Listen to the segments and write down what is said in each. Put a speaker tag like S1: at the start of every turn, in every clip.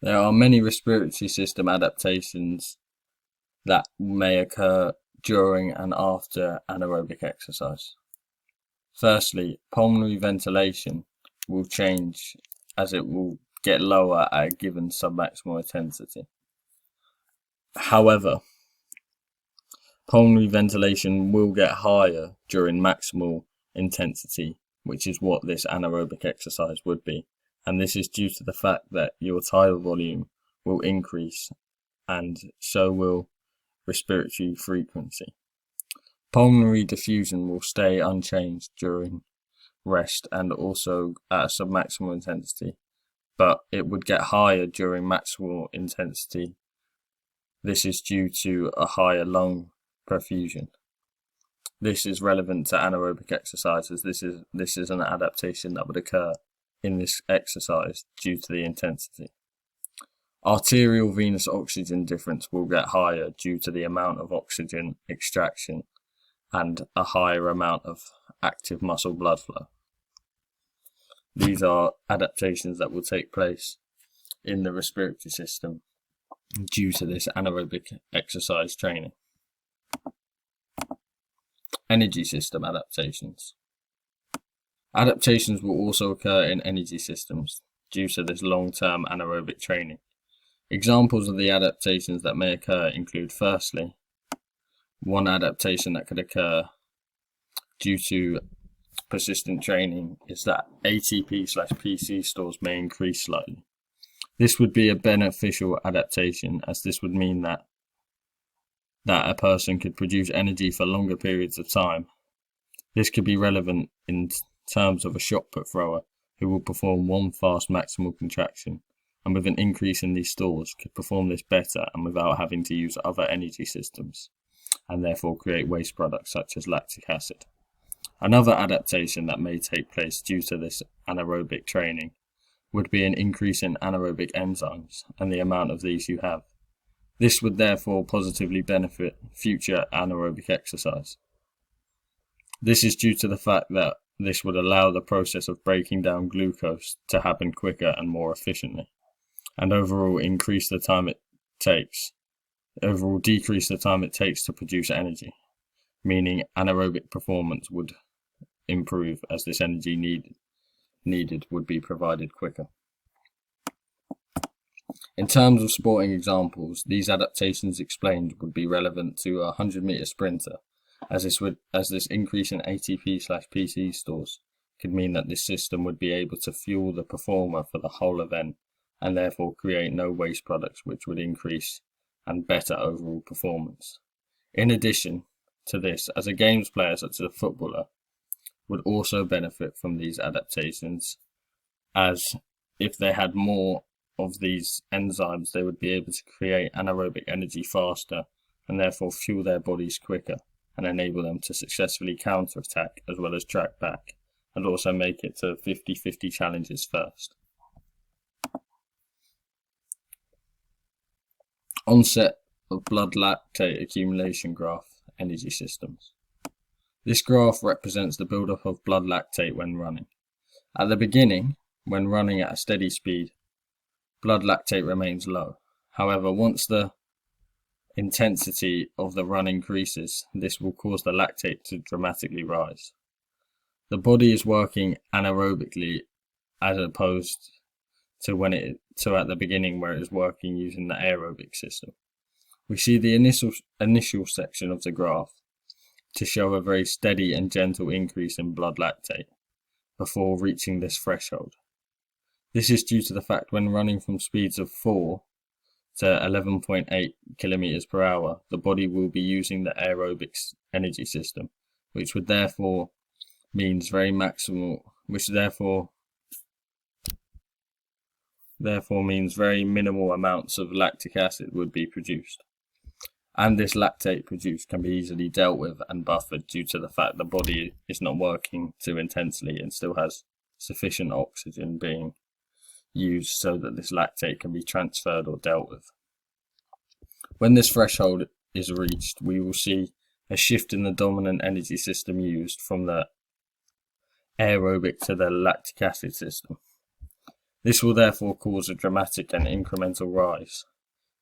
S1: There are many respiratory system adaptations that may occur during and after anaerobic exercise. Firstly, pulmonary ventilation will change as it will get lower at a given submaximal intensity. However, pulmonary ventilation will get higher during maximal intensity, which is what this anaerobic exercise would be, and this is due to the fact that your tidal volume will increase and so will respiratory frequency. Pulmonary diffusion will stay unchanged during rest and also at a submaximal intensity, but it would get higher during maximal intensity. This is due to a higher lung perfusion. This is relevant to anaerobic exercises. This is an adaptation that would occur in this exercise due to the intensity. Arterial venous oxygen difference will get higher due to the amount of oxygen extraction and a higher amount of active muscle blood flow. These are adaptations that will take place in the respiratory system due to this anaerobic exercise training. Energy system adaptations. Adaptations will also occur in energy systems due to this long-term anaerobic training. Examples of the adaptations that may occur include, firstly, one adaptation that could occur due to persistent training is that ATP/PC stores may increase slightly. This would be a beneficial adaptation, as this would mean that a person could produce energy for longer periods of time. This could be relevant in terms of a shot put thrower who will perform one fast maximal contraction, and with an increase in these stores could perform this better and without having to use other energy systems, and therefore create waste products such as lactic acid. Another adaptation that may take place due to this anaerobic training would be an increase in anaerobic enzymes and the amount of these you have. This would therefore positively benefit future anaerobic exercise. This is due to the fact that this would allow the process of breaking down glucose to happen quicker and more efficiently, and overall decrease the time it takes to produce energy, meaning anaerobic performance would improve as this energy needed would be provided quicker. In terms of sporting examples, these adaptations explained would be relevant to a 100-meter sprinter, as this increase in ATP/PC stores could mean that this system would be able to fuel the performer for the whole event and therefore create no waste products, which would increase and better overall performance. In addition to this, as a games player such as a footballer would also benefit from these adaptations, as if they had more of these enzymes, they would be able to create anaerobic energy faster and therefore fuel their bodies quicker and enable them to successfully counter-attack as well as track back, and also make it to 50-50 challenges first. Onset of blood lactate accumulation graph, energy systems. This graph represents the buildup of blood lactate when running. At the beginning, when running at a steady speed, blood lactate remains low. However, once the intensity of the run increases, this will cause the lactate to dramatically rise. The body is working anaerobically as opposed to at the beginning where it is working using the aerobic system. We see the initial section of the graph to show a very steady and gentle increase in blood lactate before reaching this threshold. This is due to the fact when running from speeds of 4 to 11.8 kilometers per hour, the body will be using the aerobic energy system, which therefore means very minimal amounts of lactic acid would be produced. And this lactate produced can be easily dealt with and buffered due to the fact the body is not working too intensely and still has sufficient oxygen being used so that this lactate can be transferred or dealt with. When this threshold is reached, we will see a shift in the dominant energy system used from the aerobic to the lactic acid system. This will therefore cause a dramatic and incremental rise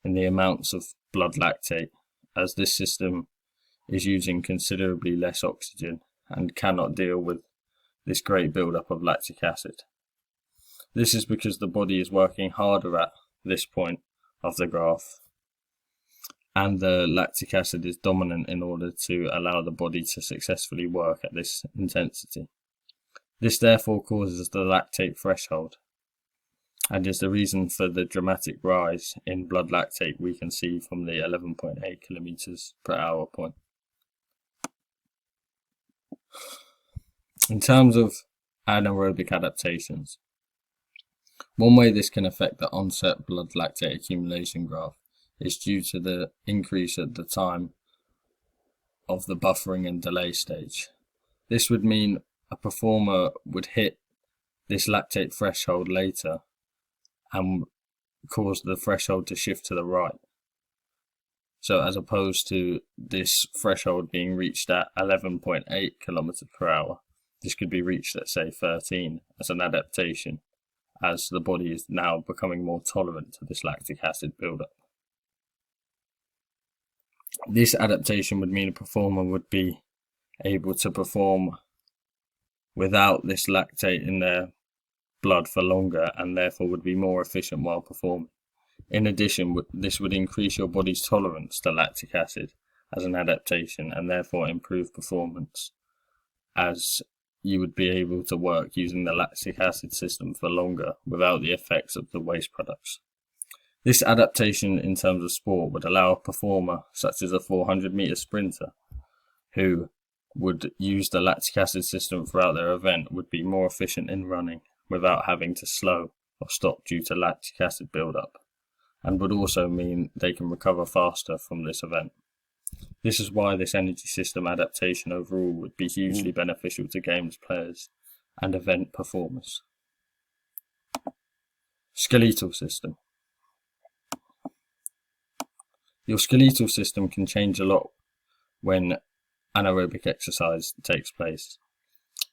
S1: in the amounts of blood lactate, as this system is using considerably less oxygen and cannot deal with this great buildup of lactic acid. This is because the body is working harder at this point of the graph, and the lactic acid is dominant in order to allow the body to successfully work at this intensity. This therefore causes the lactate threshold, and is the reason for the dramatic rise in blood lactate we can see from the 11.8 kilometers per hour point. In terms of anaerobic adaptations, one way this can affect the onset blood lactate accumulation graph is due to the increase at the time of the buffering and delay stage. This would mean a performer would hit this lactate threshold later and cause the threshold to shift to the right. So as opposed to this threshold being reached at 11.8 kilometers per hour, this could be reached at say 13 as an adaptation, as the body is now becoming more tolerant to this lactic acid buildup. This adaptation would mean a performer would be able to perform without this lactate in their blood for longer, and therefore would be more efficient while performing. In addition, this would increase your body's tolerance to lactic acid as an adaptation, and therefore improve performance, as you would be able to work using the lactic acid system for longer without the effects of the waste products. This adaptation in terms of sport would allow a performer such as a 400-meter sprinter who would use the lactic acid system throughout their event would be more efficient in running without having to slow or stop due to lactic acid buildup, and would also mean they can recover faster from this event. This is why this energy system adaptation overall would be hugely beneficial to games players and event performers. Skeletal system. Your skeletal system can change a lot when anaerobic exercise takes place.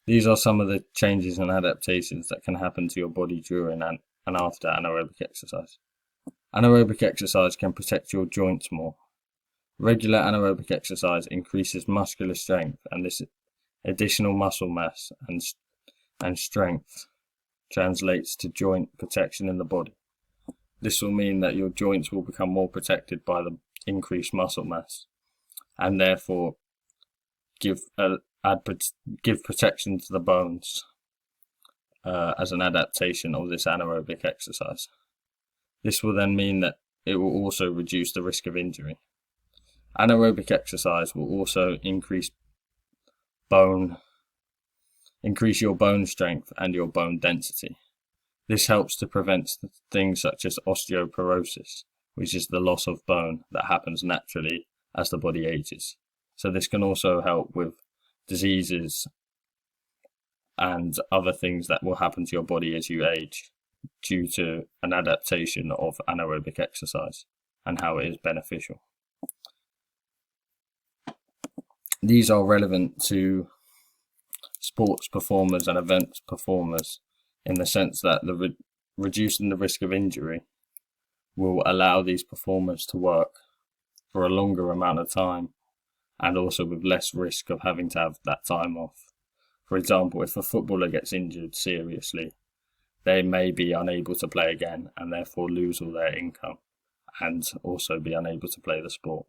S1: These are some of the changes and adaptations that can happen to your body during and after anaerobic exercise. Anaerobic exercise can protect your joints more. Regular anaerobic exercise increases muscular strength, and this additional muscle mass and strength translates to joint protection in the body. This will mean that your joints will become more protected by the increased muscle mass, and therefore give protection to the bones as an adaptation of this anaerobic exercise. This will then mean that it will also reduce the risk of injury. Anaerobic exercise will also increase your bone strength and your bone density. This helps to prevent things such as osteoporosis, which is the loss of bone that happens naturally as the body ages. So this can also help with diseases and other things that will happen to your body as you age due to an adaptation of anaerobic exercise and how it is beneficial. These are relevant to sports performers and event performers in the sense that reducing the risk of injury will allow these performers to work for a longer amount of time, and also with less risk of having to have that time off. For example, if a footballer gets injured seriously, they may be unable to play again and therefore lose all their income and also be unable to play the sport.